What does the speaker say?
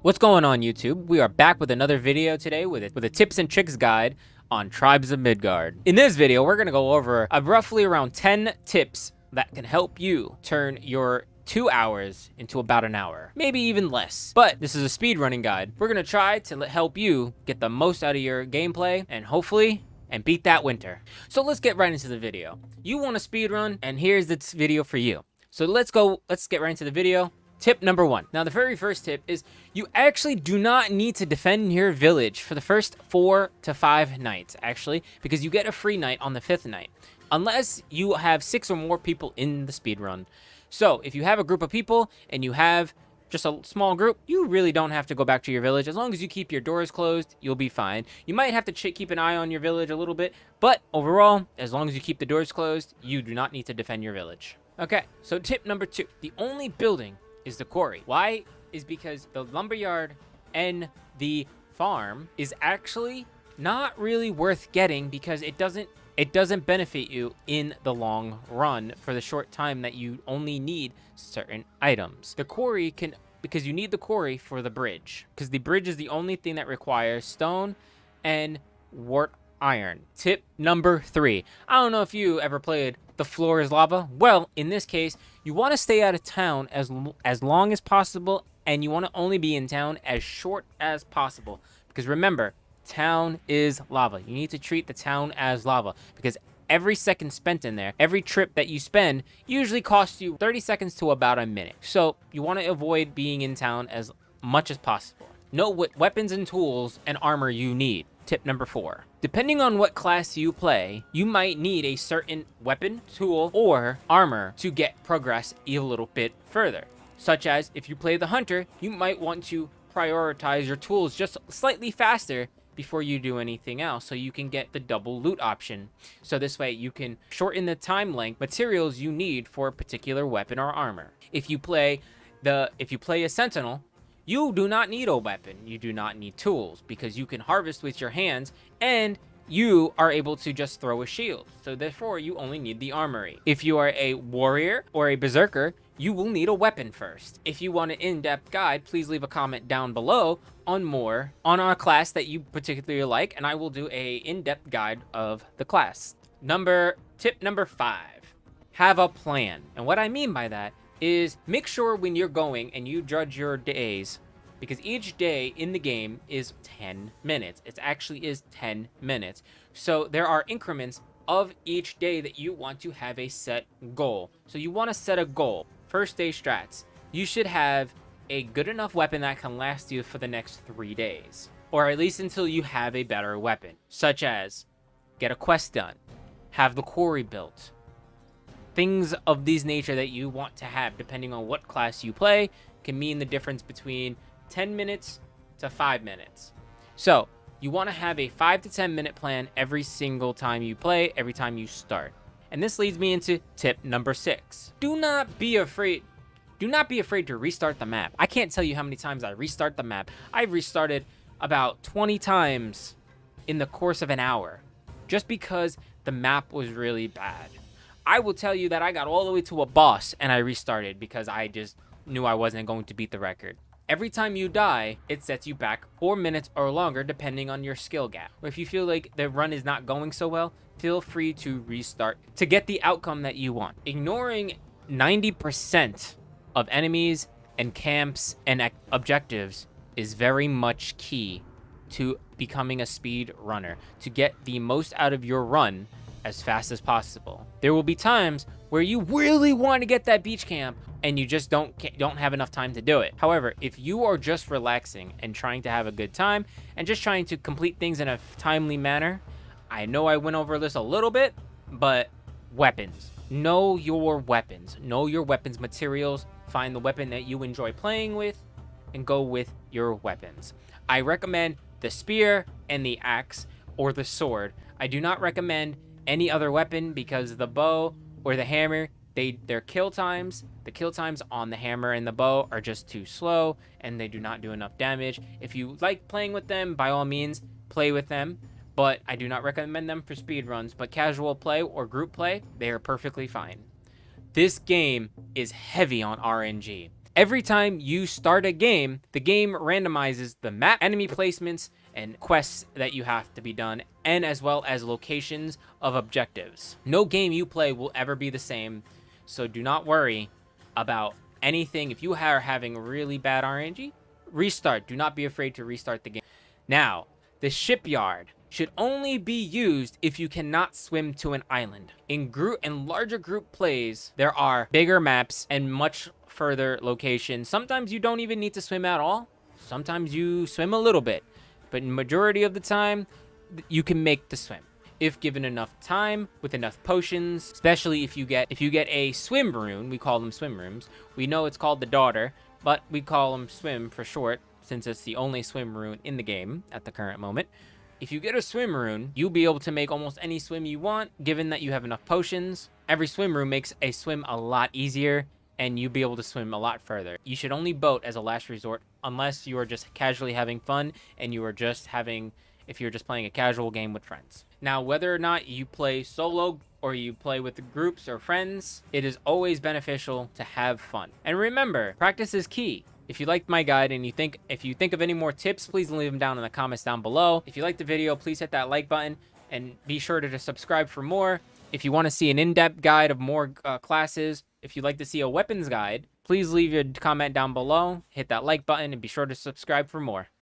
What's going on, YouTube? We are back with another video today with a tips and tricks guide on Tribes of Midgard. In this video, we're going to go over roughly around 10 tips that can help you turn your 2 hours into about an hour, maybe even less. But this is a speedrunning guide. We're going to try to help you get the most out of your gameplay and hopefully beat that winter. So let's get right into the video. You want to speedrun, and here's this video for you. So let's get right into the video. Tip number 1. Now, the very first tip is you actually do not need to defend your village for the first 4 to 5 nights, actually, because you get a free night on the 5th night, unless you have 6 or more people in the speedrun. So if you have a group of people and you have just a small group, you really don't have to go back to your village. As long as you keep your doors closed, you'll be fine. You might have to keep an eye on your village a little bit, but overall, as long as you keep the doors closed, you do not need to defend your village. Okay, so tip number 2. The only building is the quarry. Why? Is because the lumberyard and the farm is actually not really worth getting because it doesn't benefit you in the long run for the short time that you only need certain items. The quarry because you need the quarry for the bridge, because the bridge is the only thing that requires stone and wrought iron. Tip number 3. I don't know if you ever played The Floor is Lava. Well, in this case, you want to stay out of town as long as possible, and you want to only be in town as short as possible. Because remember, town is lava. You need to treat the town as lava, because every second spent in there, every trip that you spend, usually costs you 30 seconds to about a minute. So you want to avoid being in town as much as possible. Know what weapons and tools and armor you need. Tip number 4. Depending on what class you play, you might need a certain weapon, tool, or armor to get progress a little bit further. Such as, if you play the hunter, you might want to prioritize your tools just slightly faster before you do anything else, so you can get the double loot option. So this way you can shorten the time length materials you need for a particular weapon or armor. If you play a sentinel, you do not need a weapon, you do not need tools, because you can harvest with your hands, and you are able to just throw a shield. So therefore, you only need the armory. If you are a warrior or a berserker, you will need a weapon first. If you want an in-depth guide, please leave a comment down below on a class that you particularly like, and I will do a in-depth guide of the class. Tip number 5. Have a plan. And what I mean by that is make sure when you're going and you judge your days, because each day in the game is 10 minutes. It actually is 10 minutes. So there are increments of each day that you want to have a set goal. So you want to set a goal. First day strats. You should have a good enough weapon that can last you for the next 3 days. Or at least until you have a better weapon. Such as, get a quest done. Have the quarry built. Things of these nature that you want to have, depending on what class you play, can mean the difference between 10 minutes to 5 minutes. So you want to have a 5 to 10 minute plan every single time you play, every time you start. And this leads me into tip number 6. Do not be afraid to restart the map. I can't tell you how many times I restart the map. I've restarted about 20 times in the course of an hour, just because the map was really bad. I will tell you that I got all the way to a boss and I restarted because I just knew I wasn't going to beat the record. Every time you die, it sets you back 4 minutes or longer depending on your skill gap. Or if you feel like the run is not going so well, feel free to restart to get the outcome that you want. Ignoring 90% of enemies and camps and objectives is very much key to becoming a speed runner, to get the most out of your run as fast as possible. There will be times where you really want to get that beach camp and you just don't have enough time to do it. However, if you are just relaxing and trying to have a good time and just trying to complete things in a timely manner, I know I went over this a little bit, but weapons. Know your weapons. Know your weapons materials. Find the weapon that you enjoy playing with and go with your weapons. I recommend the spear and the axe or the sword. I do not recommend any other weapon because the bow or the hammer, their kill times, the kill times on the hammer and the bow are just too slow and they do not do enough damage. If you like playing with them, by all means, play with them, but I do not recommend them for speed runs. But casual play or group play, they are perfectly fine. This game is heavy on RNG. Every time you start a game, the game randomizes the map, enemy placements, and quests that you have to be done, and as well as locations of objectives. No game you play will ever be the same, so do not worry about anything. If you are having really bad RNG, restart. Do not be afraid to restart the game. Now, the shipyard should only be used if you cannot swim to an island. In larger group plays, there are bigger maps and much further locations. Sometimes you don't even need to swim at all. Sometimes you swim a little bit, but majority of the time, you can make the swim if given enough time with enough potions. Especially if you get a swim rune. We call them swim rooms. We know it's called the daughter, but we call them swim for short, since it's the only swim rune in the game at the current moment. If you get a swim rune, you'll be able to make almost any swim you want, given that you have enough potions. Every swim rune makes a swim a lot easier, and you'll be able to swim a lot further. You should only boat as a last resort, unless you are just casually having fun, and if you're just playing a casual game with friends. Now, whether or not you play solo or you play with groups or friends, it is always beneficial to have fun. And remember, practice is key. If you liked my guide and if you think of any more tips, please leave them down in the comments down below. If you liked the video, please hit that like button and be sure to subscribe for more. If you want to see an in-depth guide of more classes, if you'd like to see a weapons guide, please leave your comment down below, hit that like button, and be sure to subscribe for more.